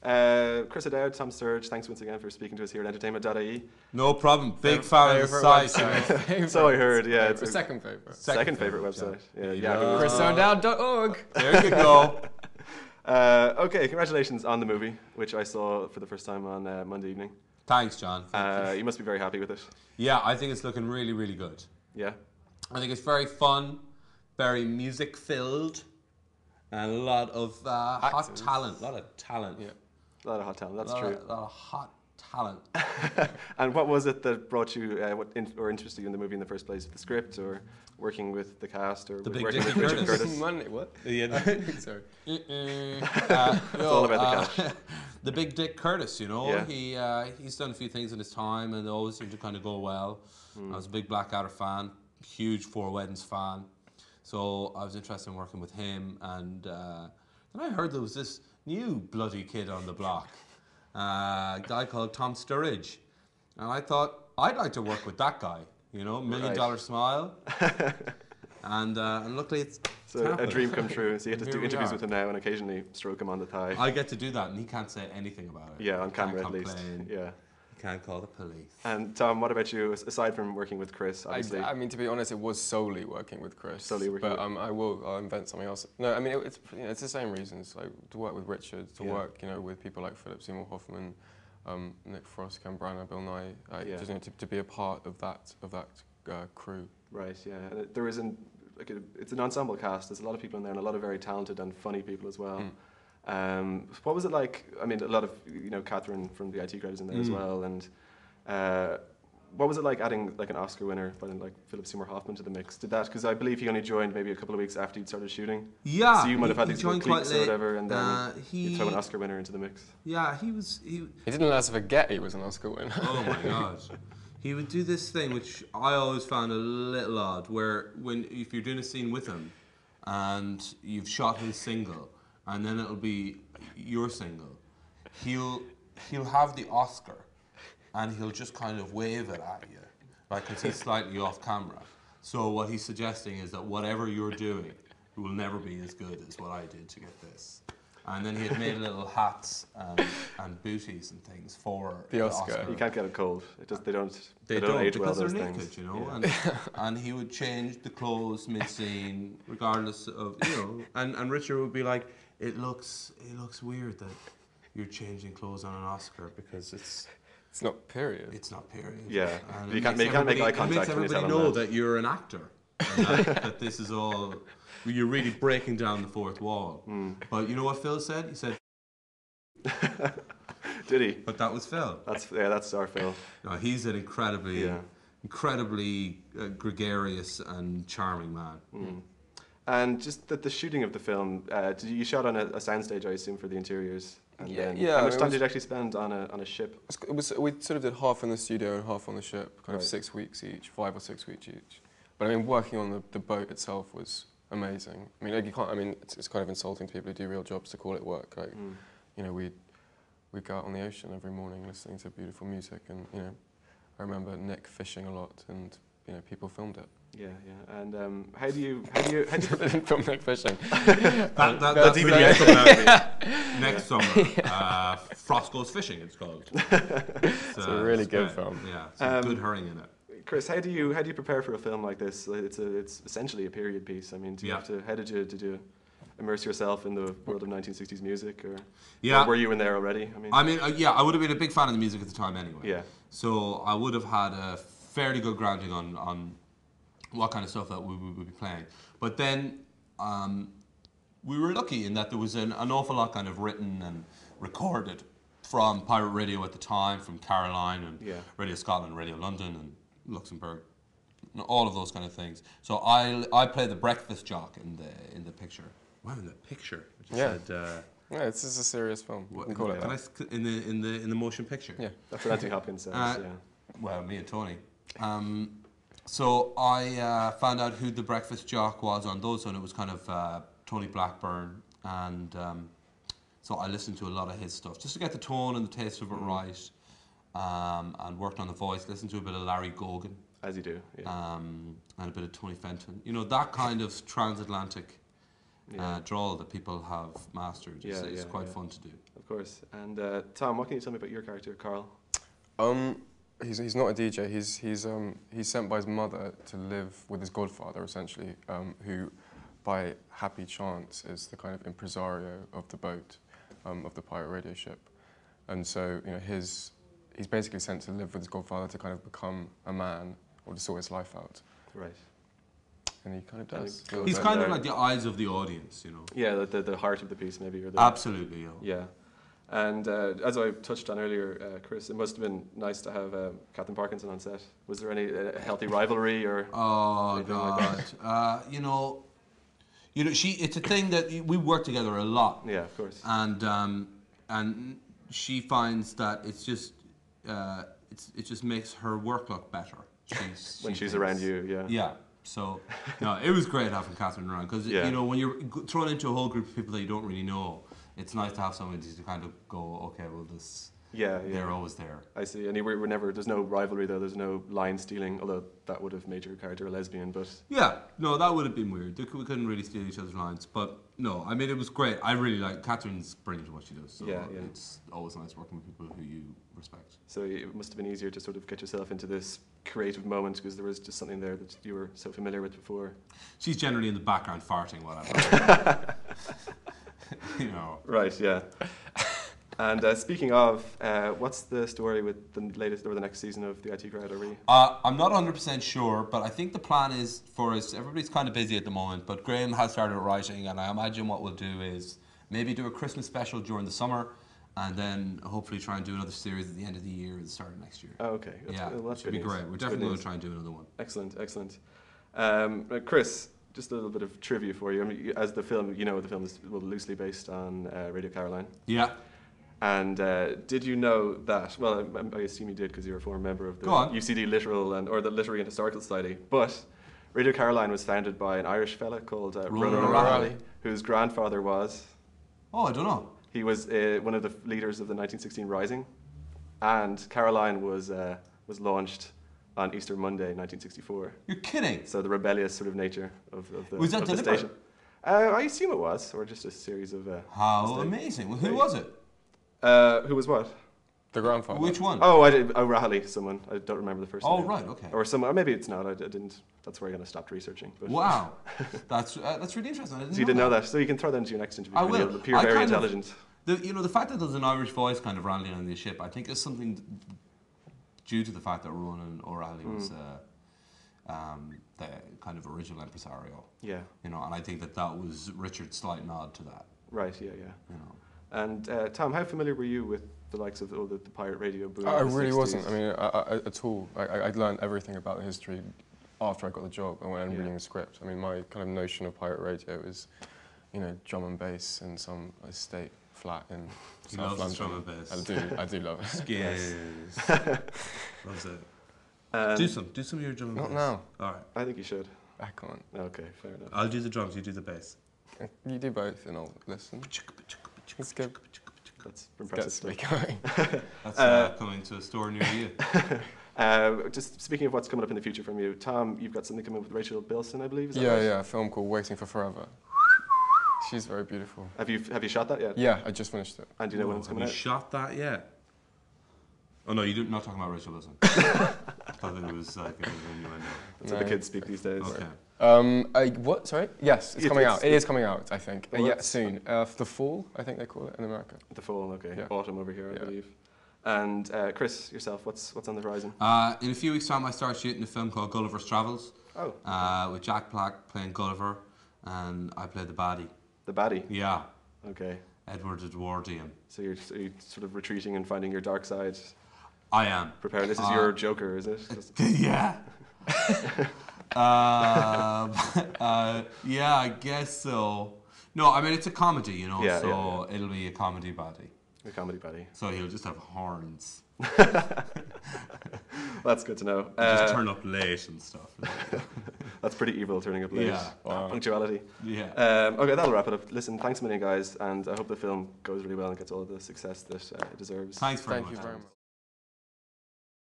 Chris O'Dowd, Tom Sturridge, thanks once again for speaking to us here at entertainment.ie. No problem. Big fan of the site. So I heard, yeah. It's a second favourite. Second favourite website. Yeah. ChrisO'Dowd.org. There you go. Okay, congratulations on the movie, which I saw for the first time on Monday evening. Thanks, John. You must be very happy with it. Yeah, I think it's looking really, really good. Yeah. I think it's very fun, very music-filled, and a lot of hot talent. A lot of talent. Yeah. A lot of hot talent, that's true. A lot of hot talent. And what was it that brought you, or interested you in the movie in the first place? The script, or working with the cast, or The big working Dickie with Richard Curtis. Curtis? Monday, what? Yeah. Sorry. It's all about the cash. The big Dick Curtis, you know, Yeah. he's done a few things in his time, and they always seem to kind of go well. I was a big Blackadder fan, huge Four Weddings fan, so I was interested in working with him. And then I heard there was this new bloody kid on the block, a guy called Tom Sturridge, and I thought I'd like to work with that guy. You know, $1 million smile. And luckily it's So a happened. dream come true. So you get to Here do we interviews are. with him now and occasionally stroke him on the thigh. I get to do that, and he can't say anything about it. Yeah, on camera Can't at least. complain. Yeah. He can't call the police. And Tom, what about you? Aside from working with Chris, obviously. I mean, to be honest, it was solely working with Chris. Solely working but with- I'll invent something else. No, I mean, it's the same reasons. Like to work with Richard, to work, with people like Philip Seymour Hoffman, Nick Frost, Ken Branagh, Bill Nye. Just, to be a part of that crew. Right. Yeah. And there isn't it's an ensemble cast. There's a lot of people in there, and a lot of very talented and funny people as well. What was it like? I mean, a lot of Catherine from the IT crowd is in there as well, and what was it like adding like an Oscar winner, like Philip Seymour Hoffman, to the mix? Did that, because I believe he only joined maybe a couple of weeks after you'd started shooting. Yeah. So you might have had these little joined quite cliques or late. whatever, and then you throw an Oscar winner into the mix. Yeah, He didn't let us forget he was an Oscar winner. Oh my God. He would do this thing which I always found a little odd, where if you're doing a scene with him and you've shot his single and then it'll be your single, he'll have the Oscar and he'll just kind of wave it at you, like, because he's slightly off camera. So what he's suggesting is that whatever you're doing will never be as good as what I did to get this. And then he had made little hats and booties and things for The Oscar. You can't get it cold. They don't They don't age well, because they're those naked, things. Yeah. And he would change the clothes mid-scene, regardless of, and Richard would be like, it looks weird that you're changing clothes on an Oscar because it's not period. It's not period. Yeah. And You it can't makes make eye everybody- contact It when makes you tell everybody him know that. that you're an actor. And that this is all, you're really breaking down the fourth wall. But you know what Phil said? He said, Did he? but that was Phil. That's our Phil. No, he's an incredibly gregarious and charming man. And just the shooting of the film, you shot on a soundstage, I assume, for the interiors. And then yeah, how much time did you actually spend on a ship? We sort of did half in the studio and half on the ship, kind of 6 weeks each, 5 or 6 weeks each. But I mean, working on the boat itself was amazing. I mean, like, you can't. I mean, it's kind of insulting to people who do real jobs to call it work. Like, we'd go out on the ocean every morning listening to beautiful music, and I remember Nick fishing a lot, and people filmed it. Yeah. And how do you They didn't film Nick fishing. That's DVD coming out next summer. Frost Goes Fishing, it's called. It's a really good great. film. Yeah, some good herring in it. Chris, how do you prepare for a film like this? It's essentially a period piece. I mean, how did you immerse yourself in the world of 1960s music, or were you in there already? I would have been a big fan of the music at the time anyway. Yeah. So I would have had a fairly good grounding on what kind of stuff that we would be playing. But then we were lucky in that there was an awful lot kind of written and recorded from pirate radio at the time, from Caroline and Radio Scotland, Radio London and Luxembourg, all of those kind of things. So I played the breakfast jock in the picture. Wow, in the picture. Yeah, it's just a serious film. What, You can call it can that. in the motion picture? Yeah, That's what Anthony Hopkins says. Well, me and Tony. So I found out who the breakfast jock was on those, and it was kind of Tony Blackburn, and so I listened to a lot of his stuff just to get the tone and the taste of it right, and worked on the voice. Listened to a bit of Larry Gogan, As you do. Yeah. and a bit of Tony Fenton. That kind of transatlantic drawl that people have mastered. It's quite fun to do. Of course. And Tom, what can you tell me about your character, Carl? He's not a DJ. He's sent by his mother to live with his godfather, essentially, who, by happy chance, is the kind of impresario of the boat, of the pirate radio ship. And so, you know, he's basically sent to live with his godfather to kind of become a man or to sort his life out. Right. And he kind of does. He's kind of like the eyes of the audience, you know. Yeah, the heart of the piece, maybe. Or the, Absolutely, yeah. Yeah. And as I touched on earlier, Chris, it must have been nice to have Catherine Parkinson on set. Was there any healthy rivalry or? Oh God, like you know, it's a thing that we work together a lot. Yeah, of course. And she finds that it's just it just makes her work look better. When she's around you, yeah. Yeah. So, no, it was great having Catherine around because you know when you're thrown into a whole group of people that you don't really know, it's nice to have somebody to kind of go, okay, well, this. Yeah. They're always there. I see. And we're never. There's no rivalry though. There's no line stealing. Although that would have made your character a lesbian, but. Yeah. No, that would have been weird. We couldn't really steal each other's lines, but no, I mean it was great. I really like Catherine's brilliant at what she does. So it's always nice working with people who you respect. So it must have been easier to sort of get yourself into this creative moment because there was just something there that you were so familiar with before. She's generally in the background farting while I'm. You know. Right. Yeah. And speaking of, what's the story with the latest or the next season of the IT Crowd? Are we? I'm not 100% sure, but I think the plan is for us. Everybody's kind of busy at the moment, but Graham has started writing, and I imagine what we'll do is maybe do a Christmas special during the summer, and then hopefully try and do another series at the end of the year or the start of next year. Oh, okay. That's should be great. We're definitely going to try and do another one. Excellent, excellent. Chris, just a little bit of trivia for you. I mean, as the film, you know, the film is loosely based on Radio Caroline. Yeah. And did you know that? Well, I assume you did because you're a former member of the UCD Literal or the Literary and Historical Society. But Radio Caroline was founded by an Irish fella called Ronan O'Rahilly, whose grandfather was. Oh, I don't know. He was one of the leaders of the 1916 Rising, and Caroline was launched on Easter Monday, 1964. You're kidding? So the rebellious sort of nature of the was that of the deliberate? station. I assume it was, or just a series of. How mistakes. amazing! Well, who was it? Who was what? The grandfather. Which one? Oh, O'Rahilly, someone. I don't remember the first name. Oh, right, okay. Or someone. Maybe it's not. I didn't. That's where I kind of stopped researching. But wow, that's really interesting. So you didn't know that. So you can throw that into your next interview. I will. You'll appear very intelligent. The fact that there's an Irish voice kind of rambling on the ship, I think is something due to the fact that Ronan O'Rahilly was the kind of original impresario. Yeah. You know, and I think that was Richard's slight nod to that. Right. Yeah. You know. And Tom, how familiar were you with the likes of the pirate radio boom? I of the really 60s? wasn't. I mean, at all. I learned everything about the history after I got the job and when reading the script. I mean, my kind of notion of pirate radio is, you know, drum and bass in some estate flat in South London. Drum and bass. I do love it. Skins. Loves it. Do some of your drum and bass. Not now. All right. I think you should. I can't. Okay, fair enough. I'll do the drums. You do the bass. You do both, and I'll listen. Let's get That's impressive. me going. That's coming to a store near you. Just speaking of what's coming up in the future from you, Tom, you've got something coming up with Rachel Bilson, I believe. Is that Yeah, right? yeah, a film called Waiting for Forever. She's very beautiful. Have you shot that yet? Yeah, I just finished it. And do you know when it's coming Have out? you shot that yet? Oh no, you're not talking about Rachel Wilson. I thought it was like an innuendo. That's what the kids speak these days. Okay. What? Sorry? Yes, it's coming out. It is coming out, I think. Well, yeah, soon. The fall, I think they call it in America. The fall, okay. Yeah. Autumn over here, I Yeah. believe. And Chris, yourself, what's on the horizon? In a few weeks' time, I start shooting a film called Gulliver's Travels. Oh. With Jack Black playing Gulliver, and I play the baddie. The baddie? Yeah. Okay. Edward Edwardian. So you're sort of retreating and finding your dark side. I am. Prepare. This is your Joker, is it? Yeah. Yeah, I guess so. No, I mean, it's a comedy, you know, it'll be a comedy baddie. A comedy baddie. So he'll just have horns. That's good to know. Just turn up late and stuff. That's pretty evil, turning up late. Yeah. Wow. Punctuality. Yeah. Okay, that'll wrap it up. Listen, thanks a million, guys, and I hope the film goes really well and gets all the success that it deserves. Thanks very much. Thank you very much.